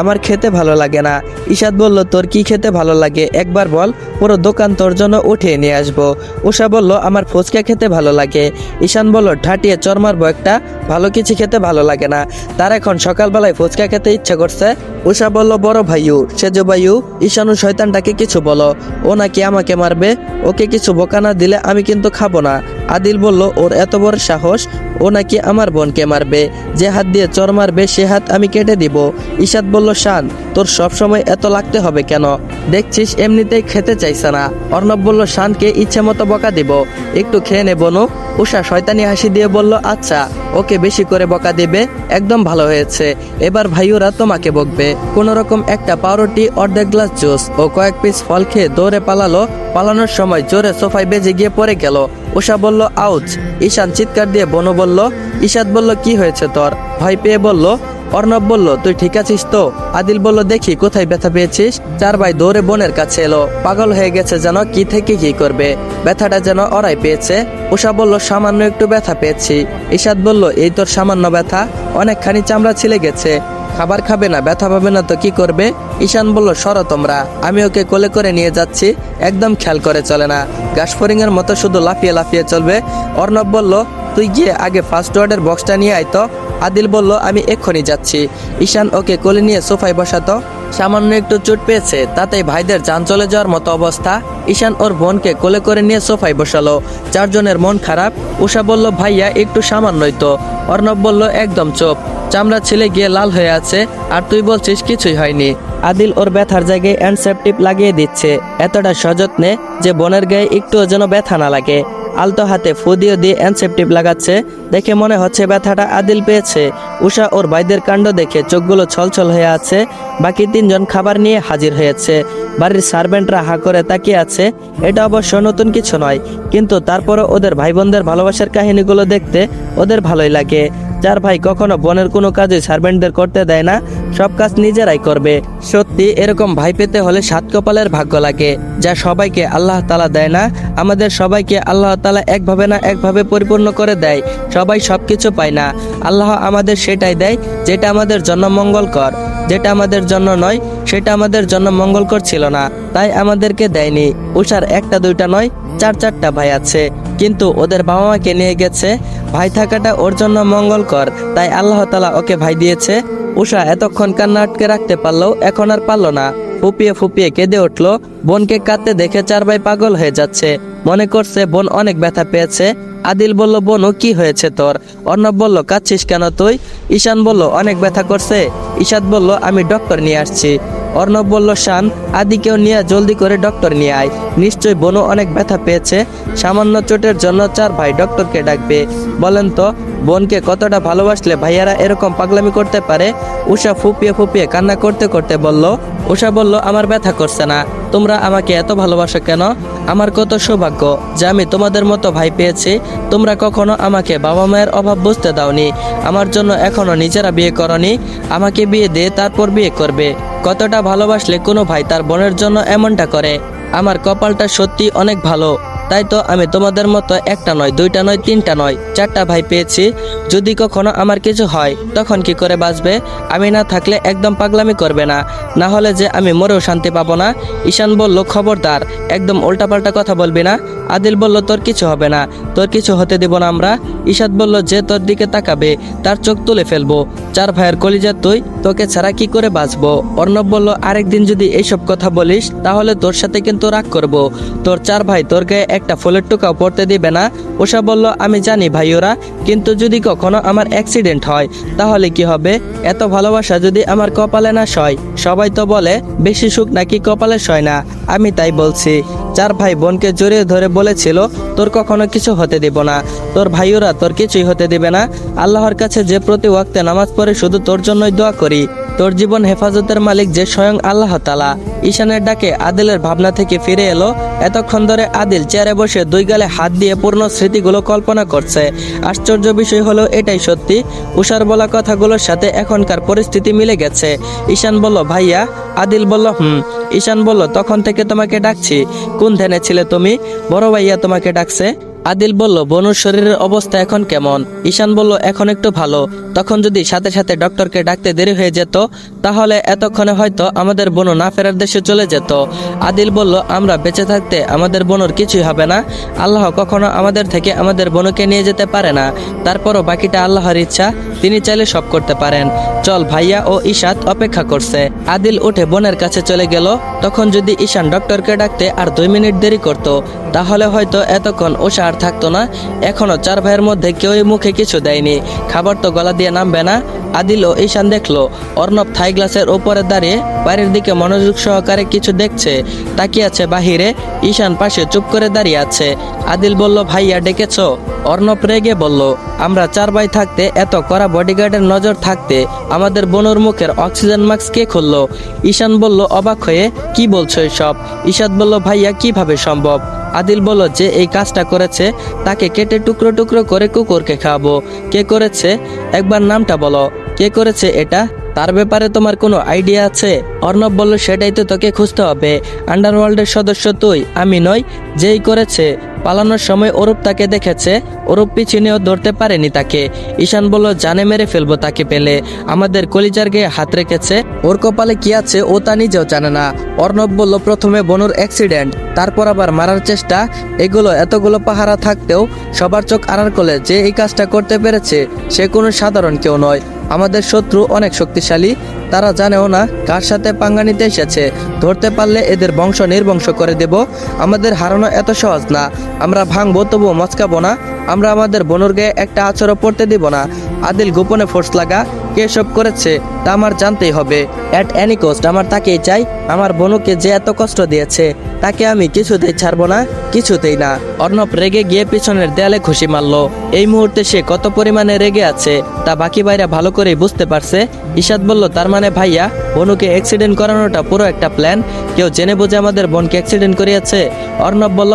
আমার খেতে ভালো লাগে না। ঈশাদ বলল, তোর কি খেতে ভালো লাগে একবার বল, পুরো দোকান তোর জন্য উঠিয়ে নিয়ে আসবো। উষা বলল, আমার ফুচকা খেতে ভালো লাগে। ঈশান বলল, ঠাটিয়ে চর মারবো একটা, ভালো কিছু খেতে ভালো লাগে না। তার এখন সকালবেলায় ফুচকা খেতে ইচ্ছে করছে। উষা বলল, বড় ভাইউ সেজো ভাইউ, ঈশানু শয়তানটাকে কিছু বলো, ও নাকি আমাকে মারবে, ওকে কিছু বোকা না দিলে আমি কিন্তু খাবো না। আদিল বলল, ওর এত বড় সাহস, ও নাকি আমার বোনকে মারবে, যে হাত দিয়ে চর মারবে সে হাত আমি কেটে দিব। ঈশাদ বলল, শান তোর সবসময় এত লাগতে হবে কেন, দেখছিস এমনিতেই খেতে চাইছে না। অর্ণব বলল, শানকে ইচ্ছে মতো বকা দিব, একটু খেয়ে নে বোনু। উষা শয়তানি হাসি দিয়ে বলল, আচ্ছা ওকে বেশি করে বকা দিবে, একদম ভালো হয়েছে, এবার ভাইওরা তোমাকে বকবে। কোন রকম একটা পাউরুটি, অর্ধেক গ্লাস জুস ও কয়েক পিস ফল খেয়ে দৌড়ে পালালো। পালানোর সময় জোরে সোফায় বেজে গিয়ে পড়ে গেল। উষা বলল, আউচ। ঈশান চিৎকার দিয়ে বনু বলল। ঈশাদ বলল, কি হয়েছে তোর? ভয় পেয়ে বলল। অর্ণব বলল, তুই ঠিক আছিস তো? আদিল বলল, দেখি কোথায় ব্যথা পেয়েছিস। 4 ভাই দৌড়ে বোনের কাছে এলো। পাগল হয়ে গেছে যেন, কি থেকে কি করবে, ব্যথাটা যেন ওরাই পেয়েছে। উষা বলল, সামান্য একটু ব্যথা পেয়েছি। ঈশাদ বলল, এই তোর সামান্য ব্যথা, অনেকখানি চামড়া ছিলে গেছে, খাবার খাবে না, ব্যথা পাবে না তো কি করবে? ঈশান বলল, সরো তোমরা, আমি ওকে কোলে করে নিয়ে যাচ্ছি, একদম খেয়াল করে চলে না, ঘাসফড়িং এর মতো শুধু লাফিয়ে লাফিয়ে চলবে। অর্ণব বলল, তুই গিয়ে আগে ফার্স্ট ওয়ার্ডের বক্সটা নিয়ে আয় তো। আদিল বলল, আমি এক্ষুনি যাচ্ছি। ঈশান ওকে কোলে নিয়ে সোফায় বসাতো। সামান্য একটু চোট পেয়েছে, তাতেই ভাইদের যান চলে যাওয়ার মতো অবস্থা। ঈশান ওর বোনকে কোলে করে নিয়ে সোফায় বসালো। 4 জনের মন খারাপ। উষা বলল, ভাইয়া একটু সামান্যই তো। অর্ণব বলল, একদম চুপ, চামড়া ছিলে গিয়ে লাল হয়ে আছে, আর তুই বলছিস কিছুই হয়নি। আদিল ওর ব্যথার জায়গায় অ্যান্টিসেপটিক লাগিয়ে দিচ্ছে, এতটা সযত্নে যে বোনের গায়ে একটুও যেন ব্যথা না লাগে। আলতো হাতে ফু দিয়ে অ্যান্টিসেপটিক লাগাচ্ছে, দেখে মনে হচ্ছে ব্যথাটা আদিল পেয়েছে। উষা ওর ভাইদের কাণ্ড দেখে চোখগুলো ছলছল হয়ে আছে। বাকি 3 জন খাবার নিয়ে হাজির হয়েছে। বাড়ির সার্ভেন্টরা হা করে তাকিয়ে আছে। এটা অবশ্য নতুন কিছু নয়, কিন্তু তারপরও ওদের ভাই বোনদের ভালোবাসার কাহিনীগুলো দেখতে ওদের ভালোই লাগে। 4 ভাই কখনো বোনের কোনো কাজই সার্ভেন্টদের করতে দেয় না, সব কাজ নিজেরাই করবে। সত্যি এরকম ভাই পেতে হলে 7 কপালের ভাগ্য লাগে, যা সবাইকে আল্লাহ তাআলা দেয় না। আমাদের সবাইকে আল্লাহ তাআলা একভাবে না একভাবে পরিপূর্ণ করে দেয়, সবাই সবকিছু পায় না। আল্লাহ আমাদের সেটাই দেয় যেটা আমাদের জন্য মঙ্গলকর, যেটা আমাদের জন্য নয় সেটা আমাদের জন্য মঙ্গলকর ছিল না, তাই আমাদেরকে দেয়নি। উষার 1টা 2টা নয়, 4-4টা ভাই আছে, কিন্তু ওদের বাবা মাকে নিয়ে গেছে। ভাই থাকাটা ওর জন্য মঙ্গলকর, তাই আল্লাহ তাআলা ওকে ভাই দিয়েছে। উষা এতক্ষণ কান্না আটকে রাখতে পারলেও এখন আর পারল না, ফুপিয়ে ফুপিয়ে কেঁদে উঠলো। বোনকে কাঁদতে দেখে 4 ভাই পাগল হয়ে যাচ্ছে, মনে করছে বোন অনেক ব্যথা পেয়েছে। আদিল বলল, বোনু কি হয়েছে তোর? অর্ণব বলল, কাঁদছিস কেন তুই? ঈশান বলল, অনেক ব্যথা করছে। ঈশাদ বলল, আমি ডক্টর নিয়ে আসছি। অর্ণব বলল, শান আদিকেও নিয়ে জলদি করে ডক্টর নিয়ে আয়, নিশ্চয়ই বোনও অনেক ব্যথা পেয়েছে, সামান্য চোটের জন্য 4 ভাই ডক্টরকে ডাকবে। বলেন তো বোনকে কতটা ভালোবাসলে ভাইয়ারা এরকম পাগলামি করতে পারে? উষা ফুপিয়ে ফুপিয়ে কান্না করতে করতে বলল। উষা বলল, আমার ব্যথা করছে না, তোমরা আমাকে এত ভালোবাসো কেন? আমার কত সৌভাগ্য যে আমি তোমাদের মতো ভাই পেয়েছি। তোমরা কখনো আমাকে বাবা মায়ের অভাব বুঝতে দাওনি, আমার জন্য এখনো নিজেরা বিয়ে করনি, আমাকে বিয়ে দিয়ে তারপর বিয়ে করবে। কতটা ভালোবাসলে কোনো ভাই তার বোনের জন্য এমনটা করে? আমার কপালটা সত্যি অনেক ভালো। তাই তো আমি তোমাদের মতো একটা নয়, দুইটা নয়, তিনটা নয়, চারটা ভাই পেয়েছি। যদি কখনো আমার কিছু হয় তখন কি করে বাঁচবে? আমি না থাকলে একদম পাগলামি করবে না, না হলে যে আমি মরেও শান্তি পাবো না। ঈশান বলল, খবরদার, একদম উল্টাপাল্টা কথা বলবি না। আদিল বলল, তোর কিছু হবে না, তোর কিছু হতে দিব না আমরা। ঈশাদ বলল, যে তোর দিকে তাকাবে তার চোখ তুলে ফেলবো। চার ভাইয়ের কলিজা তুই, তোকে ছাড়া কি করে বাঁচবো? অর্ণব বলল, আরেকদিন যদি এইসব কথা বলিস তাহলে তোর সাথে কিন্তু রাগ করব। তোর চার ভাই তোর গায়ে একটা ফুলের টুকাও পড়তে দিবে না। উষা বলল, আমি জানি ভাইওরা, কিন্তু যদি কখনো আমার অ্যাক্সিডেন্ট হয় তাহলে কি হবে? এত ভালোবাসা যদি আমার কপালে না সয়। সবাই তো বলে বেশি সুখ নাকি কপালে সয় না, আমি তাই বলছি। চার ভাই বোনকে জড়িয়ে ধরে বলেছিল, তোর কখনো কিছু হতে দিব না, তোর ভাইওরা তোর কিছুই হতে দিবে না। আল্লাহর কাছে যে প্রতি ওয়াক্তে নামাজ পড়ে শুধু তোর জন্যই দোয়া করি। তোর জীবন হেফাজতের মালিক যে স্বয়ং আল্লাহ তাআলা। ঈশানের ডাকে আদিলের ভাবনা থেকে ফিরে এলো। এতক্ষণ ধরে আদিল চেয়ারে বসে দুই গালে হাত দিয়ে পূর্ণ স্মৃতিগুলো কল্পনা করছে। আশ্চর্য বিষয় হলো এটাই সত্যি, উষার বলা কথাগুলোর সাথে এখনকার পরিস্থিতি মিলে গেছে। ঈশান বলল, ভাইয়া। আদিল বলল, ঈশান বলল, তখন থেকে তোমাকে ডাকছি, কোন ধ্যানে ছিলে তুমি? বড় ভাইয়া তোমাকে ডাকছে। আদিল বলল, বনুর শরীরের অবস্থা এখন কেমন? ঈশান বলল, এখন একটু ভালো। তখন যদি সাথে সাথে ডক্টরকে ডাকতে দেরি হয়ে যেত তাহলে এতক্ষণে হয়তো আমাদের বনু না ফেরার দেশে চলে যেত। আদিল বলল, আমরা বেঁচে থাকতে আমাদের বনুর কিছুই হবে না। আল্লাহ কখনো আমাদের থেকে আমাদের বনুকে নিয়ে যেতে পারে না। তারপরও বাকিটা আল্লাহর ইচ্ছা, তিনি চাইলে সব করতে পারেন। চল, ভাইয়া ও ঈশাদ অপেক্ষা করছে। আদিল উঠে বোনের কাছে চলে গেল। তখন যদি ঈশান ডক্টরকে ডাকতে আর 2 মিনিট দেরি করত তাহলে হয়তো এতক্ষণ উষা আর থাকতো না। এখনো চার ভাইয়ের মধ্যে কেউই মুখে কিছু দেয়নি, খাবার তো গলা দিয়ে নামবে না। আদিল ও ঈশান দেখলো অর্ণব থাই গ্লাসের উপরে দাঁড়িয়ে বাইরের দিকে মনোযোগ সহকারে কিছু দেখছে, তাকিয়ে আছে বাহিরে। ঈশান পাশে চুপ করে দাঁড়িয়ে আছে। আদিল বলল, ভাইয়া ডেকেছো? অর্ণব রেগে বলল, আমরা চার ভাই থাকতে, এত কড়া বডিগার্ডের নজর থাকতে আমাদের বনুর মুখের অক্সিজেন মাস্ক কে খুললো? ঈশান বলল অবাক হয়ে, কি বলছো এসব? ঈশাদ বলল, ভাইয়া কিভাবে সম্ভব? আদিল বলল, যে এই কাজটা করেছে তাকে কেটে টুকরো টুকরো করে কুকুরকে খাওয়াবো। কে করেছে? একবার নামটা বলো, কে করেছে এটা? তার ব্যাপারে তোমার কোনো আইডিয়া আছে? অর্ণব বলল, সেটাই তো তোকে খুঁজতে হবে। আন্ডারওয়ার্ল্ডের সদস্য তুই, আমি নই। যেই করেছে, পালানোর সময় অরূপ তাকে দেখেছে, অরূপ পিছনেও ধরতে পারেনি তাকে। ঈশান বলল, জানে মেরে ফেলবো তাকে পেলে। আমাদের কলিজার গায়ে হাত রেখেছে, ওর কপালে কি আছে ও তা নিজেও জানে না। অর্ণব বলল, প্রথমে বনুর অ্যাক্সিডেন্ট, তারপর আবার মারার চেষ্টা, এগুলো এতগুলো পাহারা থাকতেও সবার চোখ আড়াল করে যে এই কাজটা করতে পেরেছে সে কোনো সাধারণ কেউ নয়। আমাদের শত্রু অনেক শক্তিশালী, তারা জানেও না কার সাথে পাঙ্গা নিতে এসেছে। ধরতে পারলে এদের বংশ নির্বংশ করে দেব। আমাদের হারানো এত সহজ না। আমরা ভাঙবো তবুও মচকাবো না। আমরা আমাদের বনুর গায়ে একটা আচরও পড়তে দিব না। আদিল গোপনে ফোর্স লাগা, কে সব করেছে তা আমার জানতেই হবে। অ্যাট এনি কস্ট আমার তাকেই চাই। আমার বনুকে যে এত কষ্ট দিয়েছে তাকে আমি কিছুতেই ছাড়বো না, কিছুতেই না। অর্ণব রেগে গিয়ে পিছনের দেয়ালে ঘুষি মারলো। এই মুহূর্তে সে কত পরিমাণে রেগে আছে তা বাকি ভাইরা ভালো করেই বুঝতে পারছে। ঈশাদ বলল, তার মানে ভাইয়া বনুকে অ্যাক্সিডেন্ট করানোটা পুরো একটা প্ল্যান? কেউ জেনে বুঝে আমাদের বোনকে অ্যাক্সিডেন্ট করিয়েছে? অর্ণব বলল,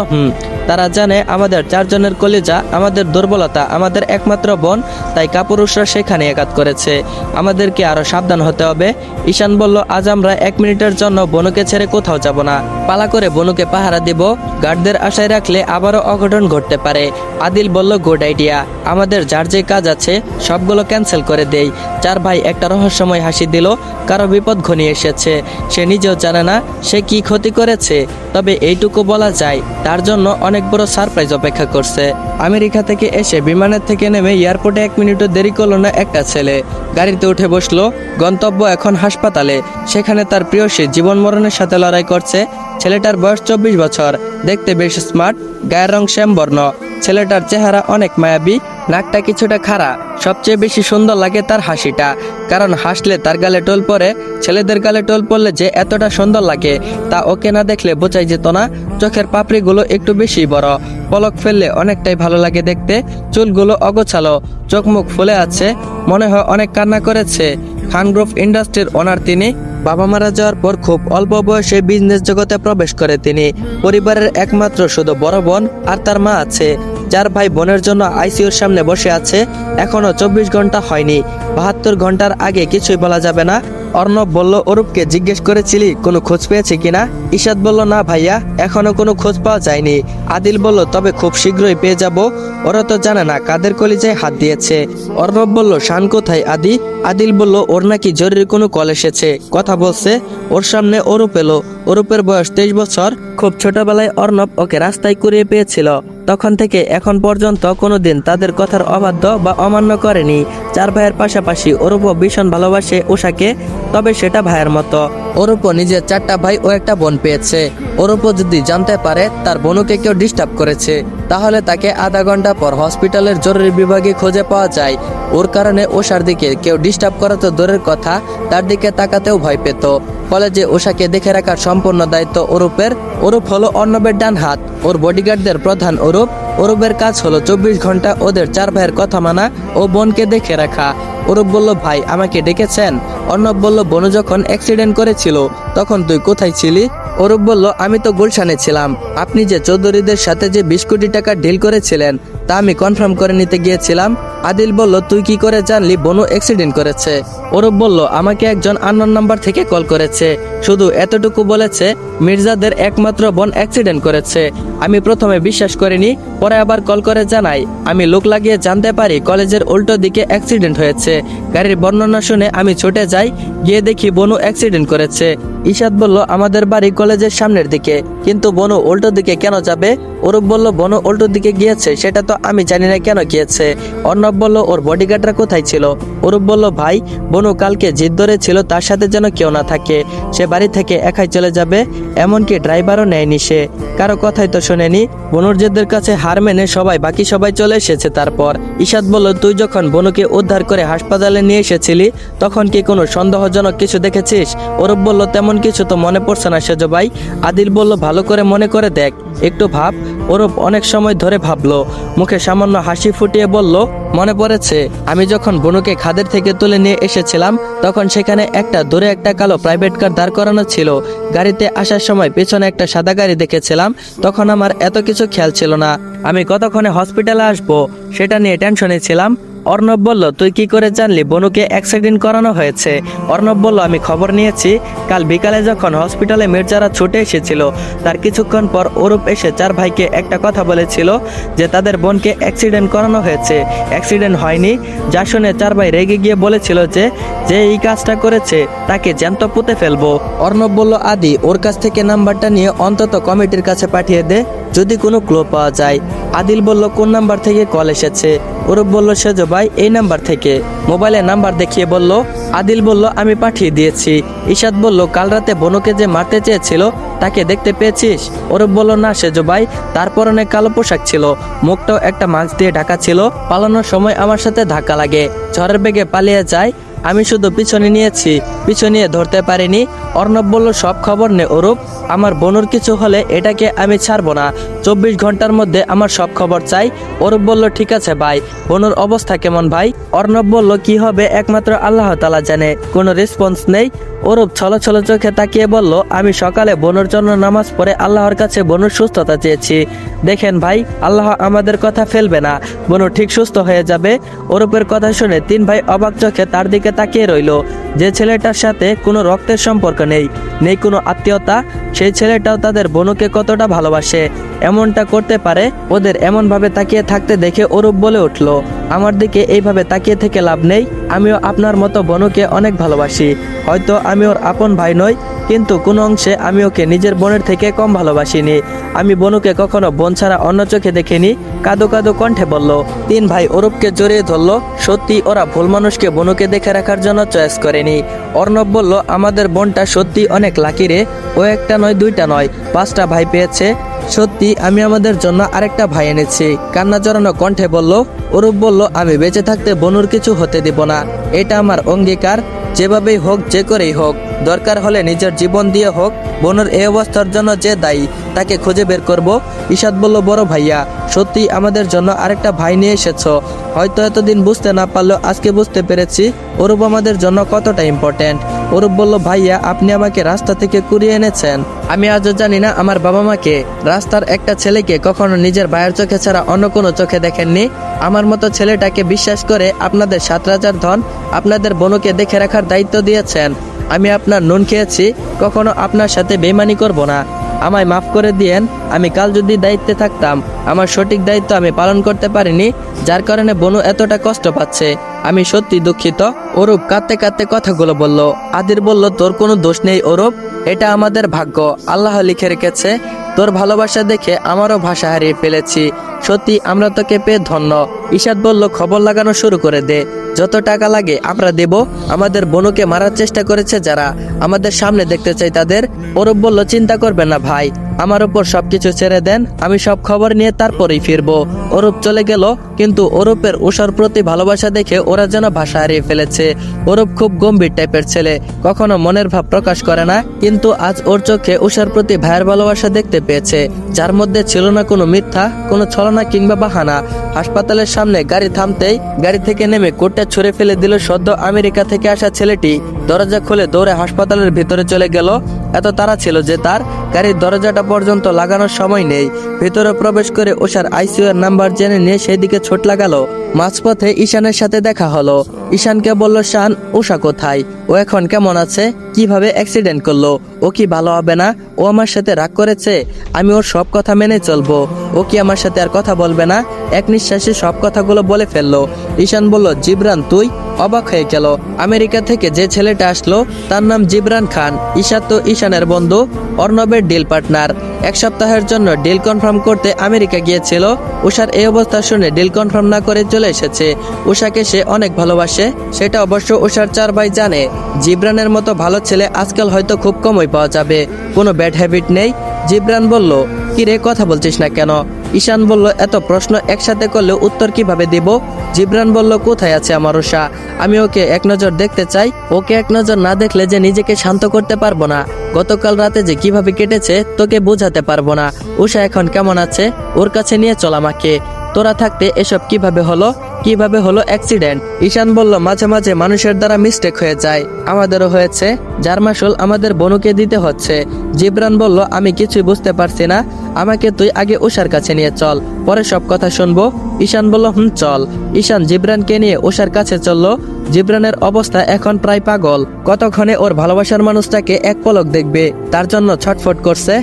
তারা জানে আমাদের চারজনের কলিজা আমাদের দুর্বলতা, আমাদের একমাত্র বোন, তাই কাপুরুষরা সেখানে আঘাত করেছে। আমাদেরকে আরো সাবধান হতে হবে। ঈশান বলল, আজ আমরা 1 মিনিটের জন্য বনুকে ছেড়ে কোথাও যাব না। পালা করে বনুকে পাহারা দিব। গার্ডদের আশায় রাখলে আবারও অঘটন ঘটতে পারে। আদিল বলল, গুড আইডিয়া। আমাদের যার যে কাজ আছে সবগুলো ক্যান্সেল করে দেই। চার ভাই একটা রহস্যময় হাসি দিল। কারো বিপদ ঘনিয়ে এসেছে, সে নিজেও জানে না সে কি ক্ষতি করেছে। তবে এইটুকু বলা যায়, তার জন্য অনেক বড় সারপ্রাইজ অপেক্ষা করছে। আমেরিকা থেকে এসে বিমানের থেকে নেমে এয়ারপোর্টে 1 মিনিটও দেরি করলো না একটা ছেলে। গাড়িতে উঠে বসলো। গন্তব্য এখন হাসপাতালে। সেখানে তার প্রিয়সী জীবন মরণের সাথে লড়াই করছে। ছেলেটার বয়স 24 বছর, দেখতে বেশ স্মার্ট, গায়ের রং শ্যামবর্ণ। ছেলেটার চেহারা অনেক মায়াবী, নাকটা কিছুটা খাড়া। সবচেয়ে বেশি সুন্দর লাগে তার হাসিটা, কারণ হাসলে তার গালে টোল পড়ে। ছেলেদের গালে টোল পড়লে যে এতটা সুন্দর লাগে তা ওকে না দেখলে বোঝাই যেত না। চোখের পাপড়িগুলো একটু বেশি বড়, পলক ফেললে অনেকটাই ভালো লাগে দেখতে। চুলগুলো অগোছালো, চোখ মুখ ফুলে আছে, মনে হয় অনেক কান্না করেছে। খান গ্রুপ ইন্ডাস্ট্রির ওনার তিনি। বাবা মারা যাওয়ার পর খুব অল্প বয়সে বিজনেস জগতে প্রবেশ করে তিনি। পরিবারের একমাত্র শুধু বড় বোন আর তার মা আছে। 4 ভাই বোনের জন্য আইসিইউর সামনে বসে আছে। এখনো 24 ঘন্টা হয়নি। 72 ঘন্টার আগে কিছুই বলা যাবে না। অর্ণব বলল, অরূপকে জিজ্ঞেস করেছিলি কোনো খোঁজ পেয়েছে কিনা? ঈশাদ বলল, না ভাইয়া, এখনো কোনো খোঁজ পাওয়া যায়নি। আদিল বলল, তবে খুব শীঘ্রই পেয়ে যাব। ওরা তো জানে না কাদের কলিজায় হাত দিয়েছে। অর্ণব বলল, শান কোথায় আদি? আদিল বলল, ওর নাকি জরুরি কোনো কল এসেছে, কথা বলছে। ওর সামনে অরূপ এলো। অরূপের বয়স 23 বছর। খুব ছোটবেলায় অর্ণব ওকে রাস্তায় কুড়িয়ে পেয়েছিল। তখন থেকে এখন পর্যন্ত কোনোদিন তাদের কথার অবাধ্য বা অমান্য করেনি। 4 ভাইয়ের পাশাপাশি অরূপও ভীষণ ভালোবাসে উষাকে, তবে সেটা ভাইয়ের মতো। অরূপও নিজের 4টা ভাই ও একটা বোন পেয়েছে। অরূপও যদি জানতে পারে তার বোনকে কেউ ডিস্টার্ব করেছে, তাহলে তাকে আধা ঘন্টা পর হসপিটালের জরুরি বিভাগে খুঁজে পাওয়া যায়। ওর কারণে ওষার দিকে কেউ ডিস্টার্ব করা তো দূরের কথা, তার দিকে তাকাতেও ভয় পেত। কলেজে ওষাকে দেখে রাখার সম্পূর্ণ দায়িত্ব অরূপের। অরূপ হলো অর্ণবের ডান হাত, ওর বডিগার্ডদের প্রধান অরূপ। অরূপের কাজ হলো 24 ঘন্টা ওদের 4 ভাইয়ের কথা মানা ও বোনকে দেখে রাখা। অরূপ বলল, ভাই আমাকে ডেকেছেন? অর্ণব বলল, বনু যখন অ্যাক্সিডেন্ট করেছিল তখন তুই কোথায় ছিলি? অরূপ বলল, আমি তো গুলশানে ছিলাম। আপনি যে চৌধুরীদের সাথে যে 20 কোটি টাকা ডিল করেছিলেন তা আমি কনফার্ম করে নিতে গিয়েছিলাম। আদিল বলল, তুই কি করে জানলি বনু অ্যাক্সিডেন্ট করেছে? অরূপ বলল, আমাকে একজন আননোন নাম্বার থেকে কল করেছে, শুধু এতটুকু বলেছে মির্জাদের একমাত্র বোন অ্যাক্সিডেন্ট করেছে। আমি প্রথমে বিশ্বাস করিনি, পরে আবার কল করে জানাই। আমি লোক লাগিয়ে জানতে পারি কলেজের উল্টো দিকে অ্যাক্সিডেন্ট হয়েছে। গাড়ির বর্ণনা শুনে আমি ছুটে যাই, গিয়ে দেখি বনু অ্যাক্সিডেন্ট করেছে। ঈশাদ বলল, আমাদের বাড়ি কলেজের সামনের দিকে, কিন্তু বনু উল্টো দিকে কেন যাবে? অরূপ বলল, বনু উল্টো দিকে গিয়েছে সেটা তো আমি জানি না কেন গিয়েছে। অর্ণব বলল, ওর বডিগার্ডরা কোথায় ছিল? অরূপ বলল, ভাই বনু কালকে জিদ ধরেছিল তার সাথে যেন কেউ না থাকে, সে বাড়ি থেকে একাই চলে যাবে, এমনকি ড্রাইভারও নেয়নি, সে কারো কথাই তো শোনেনি। বনুর জেদের কাছে হার মেনে বাকি সবাই চলে এসেছে। তারপর ঈশাদ বলল, তুই যখন বনুকে উদ্ধার করে হাসপাতালে নিয়ে এসেছিলি তখন কি কোনো সন্দেহজনক কিছু দেখেছিস? অরূপ বলল, তেমন কিছু তো মনে পড়ছে না সেজ ভাই। আদিল বলল, ভালো করে মনে করে দেখ, একটু ভাব। অরূপ অনেক সময় ধরে ভাবলো, মুখে সামান্য হাসি ফুটিয়ে বলল, মনে পড়েছে, আমি যখন বনুকে খাদের থেকে তুলে নিয়ে এসেছিলাম তখন সেখানে দূরে একটা কালো প্রাইভেট কার দাঁড় করানো ছিল। গাড়িতে আসার সময় পেছনে একটা সাদা গাড়ি দেখেছিলাম, তখন আমার এত কিছু খেয়াল ছিল না। আমি কতক্ষণে হসপিটালে আসবো সেটা নিয়ে টেনশনে ছিলাম। অর্ণব বলল, তুই কি করে জানলি বনুকে অ্যাক্সিডেন্ট করানো হয়েছে? অর্ণব বলল, আমি খবর নিয়েছি। কাল বিকালে যখন হসপিটালে মির্জারা ছুটে এসেছিল তার কিছুক্ষণ পর অরূপ এসে 4 ভাইকে একটা কথা বলেছিল যে তাদের বোনকে অ্যাক্সিডেন্ট করানো হয়েছে। অ্যাক্সিডেন্ট হয়নি, যা শুনে 4 ভাই রেগে গিয়ে বলেছিল যে যে এই কাজটা করেছে তাকে জ্যান্ত পুঁতে ফেলবো। অর্ণব বলল, আদি ওর কাছ থেকে নাম্বারটা নিয়ে অন্তত কমিটির কাছে পাঠিয়ে দে, যদি কোনো ক্লু পাওয়া যায়। আদিল বলল, কোন নাম্বার থেকে কল এসেছে? অরূপ বলল, সেজ ভাই এই নাম্বার থেকে। মোবাইলে নাম্বার দেখিয়ে বলল। আদিল বলল, আমি পাঠিয়ে দিয়েছি। ঈশাদ বলল, কাল রাতে বনুকে যে মারতে চেয়েছিল তাকে দেখতে পেয়েছিস? অরূপ বলল, না সেজ ভাই, তার পরনে কালো পোশাক ছিল, মুখটাও একটা মাস্ক দিয়ে ঢাকা ছিল। পালানোর সময় আমার সাথে ধাক্কা লাগে, ঝড়ের বেগে পালিয়ে যায়। আমি শুধু পিছনে নিয়েছি, পিছু নিয়ে ধরতে পারিনি। অর্ণব বলল, সব খবর নে অরূপ, আমার বোনুর কিছু হলে এটাকে আমি ছাড়বো না, 24 ঘন্টার মধ্যে আমার সব খবর চাই। অরূপ বলল, ঠিক আছে ভাই, বোনুর অবস্থা কেমন ভাই? অর্ণব বলল, কি হবে একমাত্র আল্লাহ তাআলা জানে। কোনো রেসপন্স নেই। অরূপ ছলো ছলো চোখে তাকিয়ে বলল, আমি সকালে বোনুর জন্য নামাজ পড়ে আল্লাহর কাছে বোনুর সুস্থতা চেয়েছি। দেখেন ভাই, আল্লাহ আমাদের কথা ফেলবে না, বোনু ঠিক সুস্থ হয়ে যাবে। অরূপের কথা শুনে 3 ভাই অবাক চোখে তার দিকে তাকিয়ে রইল। যে ছেলেটার সাথে কোনো রক্তের সম্পর্ক নেই, নেই কোনো আত্মীয়তা, সেই ছেলেটাও তাদের বোনুকে কতটা ভালোবাসে, এমনটা করতে পারে। ওদের এমনভাবে তাকিয়ে থাকতে দেখে অরূপ বলে উঠল, আমার দিকে এইভাবে তাকিয়ে থেকে লাভ নেই, আমিও আপনার মতো বোনুকে অনেক ভালোবাসি। হয়তো আমি ওর আপন ভাই নই, কিন্তু কোনো অংশে আমি ওকে নিজের বোনের থেকে কম ভালোবাসিনি। আমি বনুকে কখনো বোন ছাড়া অন্য চোখে দেখিনি। কাঁদো কাঁদো কণ্ঠে বলল। 3 ভাই অরূপকে জড়িয়ে ধরল। সত্যি ওরা ভুল মানুষকে বনুকে দেখে রাখার জন্য চয়েস করেনি। অর্ণব বলল, আমাদের বোনটা সত্যি অনেক লাকি রে, ও একটা নয় 2টা নয় 5টা ভাই পেয়েছে। সত্যি আমি আমাদের জন্য আরেকটা ভাই এনেছি, কান্না জড়ানো কণ্ঠে বলল। অরূপ বলল, আমি বেঁচে থাকতে বনুর কিছু হতে দিব না, এটা আমার অঙ্গীকার। যেভাবেই হোক, যে করেই হোক, দরকার হলে নিজের জীবন দিয়ে হোক, বনুর এই অবস্থার জন্য যে দায়ী তাকে খুঁজে বের করব। ঈশাদ বলল, বড় ভাইয়া, সত্যি আমাদের জন্য আরেকটা ভাই নিয়ে এসেছো। হয়তো এতদিন বুঝতে না পারলেও আজকে বুঝতে পেরেছি অরূপ আমাদের জন্য কতটা ইম্পর্টেন্ট। অরূপ বলল, ভাইয়া আপনি আমাকে রাস্তা থেকে কুড়িয়ে এনেছেন। আমি আজও জানি না আমার বাবা মাকে, রাস্তার একটা ছেলেকে কখনো নিজের ভাইয়ের চোখে ছাড়া অন্য কোনো চোখে দেখেননি। আমার মতো ছেলেটাকে বিশ্বাস করে আপনাদের 7 রাজার ধন আপনাদের বোনকে দেখে রাখার দায়িত্ব দিয়েছেন। আমি আপনার নুন খেয়েছি, কখনো আপনার সাথে বেইমানি করব না। আমায় মাফ করে দিয়েন। আমি কাল যদি দায়িত্বে থাকতাম, আমার সঠিক দায়িত্ব আমি পালন করতে পারিনি, যার কারণে বনু এতটা কষ্ট পাচ্ছে। আমি সত্যি দুঃখিত। অরূপ কাঁদতে কাঁদতে কথাগুলো বলল। আদির বলল, তোর কোনো দোষ নেই অরূপ, এটা আমাদের ভাগ্য, আল্লাহ লিখে রেখেছে। তোর ভালোবাসা দেখে আমারও ভাষা হারিয়ে ফেলেছি। সত্যি আমরা তোকে পেয়ে ধন্য। ঈশাদ বলল, খবর লাগানো শুরু করে দে, যত টাকা লাগে আমরা দেব। আমাদের বনুকে মারার চেষ্টা করেছে যারা, আমাদের সামনে দেখতে চাই তাদের। অরূপ বলল, চিন্তা করবেন না ভাই, আমার উপর সবকিছু ছেড়ে দেন, আমি সব খবর নিয়ে তারপরেই ফিরবো। অরূপ চলে গেল, কিন্তু অরূপের উষার প্রতি ভালোবাসা দেখে ওরা যেন ভাষা হারিয়ে ফেলেছে। অরূপ খুব গম্ভীর টাইপের ছেলে, কখনো মনের ভাব প্রকাশ করে না, কিন্তু আজ ওর চোখে উষার প্রতি ভাইয়ের ভালোবাসা দেখতে পেয়েছে, যার মধ্যে ছিল না কোনো মিথ্যা, কোনো ছলনা কিংবা বাহানা। হাসপাতালের সামনে গাড়ি থামতেই গাড়ি থেকে নেমে কোটটা ছুঁড়ে ফেলে দিল সদ্য আমেরিকা থেকে আসা ছেলেটি। দরজা খুলে দৌড়ে হাসপাতালের ভিতরে চলে গেল। এত তাড়া ছিল যে তার গাড়ির দরজাটা পর্যন্ত লাগানোর সময় নেই। ভিতরে প্রবেশ করে উষার আইসিইউ এর নাম্বার জেনে নিয়ে সেই দিকে ছোট লাগালো। মাঝপথে ঈশানের সাথে দেখা হলো। ঈশানকে বলল, শান, উষা কোথায়? ও এখন কেমন আছে? কিভাবে অ্যাক্সিডেন্ট করলো? ও কি ভালো হবে না? ও আমার সাথে রাগ করেছে? আমি ওর সব কথা মেনে চলবো। ও কি আমার সাথে আর কথা বলবে না? এক নিঃশ্বাসে সব কথাগুলো বলে ফেললো। ঈশান বলল, জিবরান তুই? অবাক হয়ে গেল। আমেরিকা থেকে যে ছেলেটা আসলো তার নাম জিবরান খান। ঈশাদ তো ঈশানের বন্ধু, অর্ণবের ডিল পার্টনার। এক সপ্তাহের জন্য ডিল কনফার্ম করতে আমেরিকা গিয়েছিল। উষার এই অবস্থা শুনে ডিল কনফার্ম না করে চলে এসেছে। উষাকে সে অনেক ভালোবাসে, সেটা অবশ্য উষার 4 ভাই জানে। জিবরানের মতো ভালো ছেলে আজকাল হয়তো খুব কমই পাওয়া যাবে, কোনো ব্যাড হ্যাবিট নেই। জিবরান বলল, কি রে, কথা বলছিস না কেন? ঈশান বলল, এত প্রশ্ন একসাথে করলে উত্তর কিভাবে দিব? জিবরান বলল, কোথায় আছে আমার উষা? আমি ওকে এক নজর দেখতে চাই। ওকে এক নজর না দেখলে যে নিজেকে শান্ত করতে পারবো না। গতকাল রাতে যে কিভাবে কেটেছে তোকে বোঝাতে পারবো না। উষা এখন কেমন আছে? ওর কাছে নিয়ে চল আমাকে। তোরা থাকতে এসব কিভাবে হলো? কিভাবে হলো অ্যাক্সিডেন্ট? ঈশান বলল, মাঝে মাঝে মানুষের দ্বারা মিস্টেক হয়ে যায়, আমাদেরও হয়েছে, যার মাসুল আমাদের বনুকে দিতে হচ্ছে। জিবরান বলল, আমি কিছুই বুঝতে পারছি না, আমাকে তুই আগে উষার কাছে নিয়ে চল, পরে সব কথা শুনবো। ঈশান বলল, চল। ঈশান জিবরানকে নিয়ে উষার কাছে চলল। জিবরানের অবস্থা এখন প্রায় পাগল, কতক্ষণে ওর ভালোবাসার মানুষটাকে এক পলক দেখবে, তার জন্য ছটফট করছে।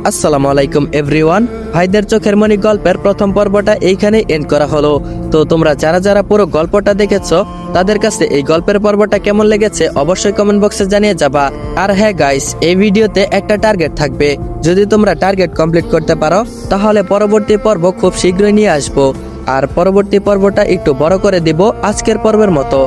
আসসালামু আলাইকুম এভরিওয়ান। ভাইদের চোখের মনি গল্পের প্রথম পর্বটা এইখানেই এন্ড করা হলো। তো তোমরা যারা যারা পুরো গল্পটা দেখেছো তাদের কাছে এই গল্পের পর্বটা কেমন লেগেছে অবশ্যই কমেন্ট বক্সে জানিয়ে যাবা। আর হ্যাঁ গাইস, এই ভিডিওতে একটা টার্গেট থাকবে, যদি তোমরা টার্গেট কমপ্লিট করতে পারো তাহলে পরবর্তী পর্ব খুব শীঘ্রই নিয়ে আসবো। আর পরবর্তী পর্বটা একটু বড় করে দিব আজকের পর্বের মতো।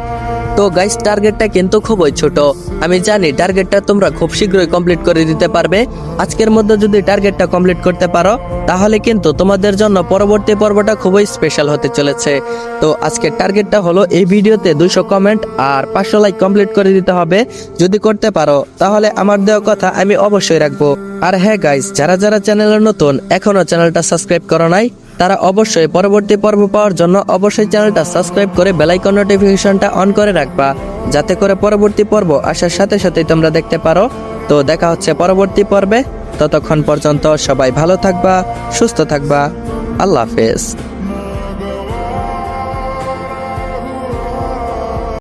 তো গাইস, টার্গেটটা কিন্তু খুবই ছোট, আমি জানি টার্গেটটা তোমরা খুব শীঘ্রই কমপ্লিট করে দিতে পারবে। আজকের মধ্যে যদি টার্গেটটা কমপ্লিট করতে পারো তাহলে কিন্তু তোমাদের জন্য পরবর্তী পর্বটা খুবই স্পেশাল হতে চলেছে। তো আজকের টার্গেটটা হলো এই ভিডিওতে 200 কমেন্ট আর 500 লাইক কমপ্লিট করে দিতে হবে। যদি করতে পারো তাহলে আমার দেওয়া কথা আমি অবশ্যই রাখবো। আর হ্যাঁ গাইস, যারা যারা চ্যানেলে নতুন এখনো চ্যানেলটা সাবস্ক্রাইব করো নাই তারা অবশ্যই পরবর্তী পর্ব পাওয়ার জন্য অবশ্যই চ্যানেলটা সাবস্ক্রাইব করে বেল আইকন নোটিফিকেশনটা অন করে রাখবা, যাতে করে পরবর্তী পর্ব আসার সাথে সাথেই তোমরা দেখতে পারো। তো দেখা হচ্ছে পরবর্তী পর্বে, ততক্ষণ পর্যন্ত সবাই ভালো থাকবা, সুস্থ থাকবা। আল্লাহ হাফেজ।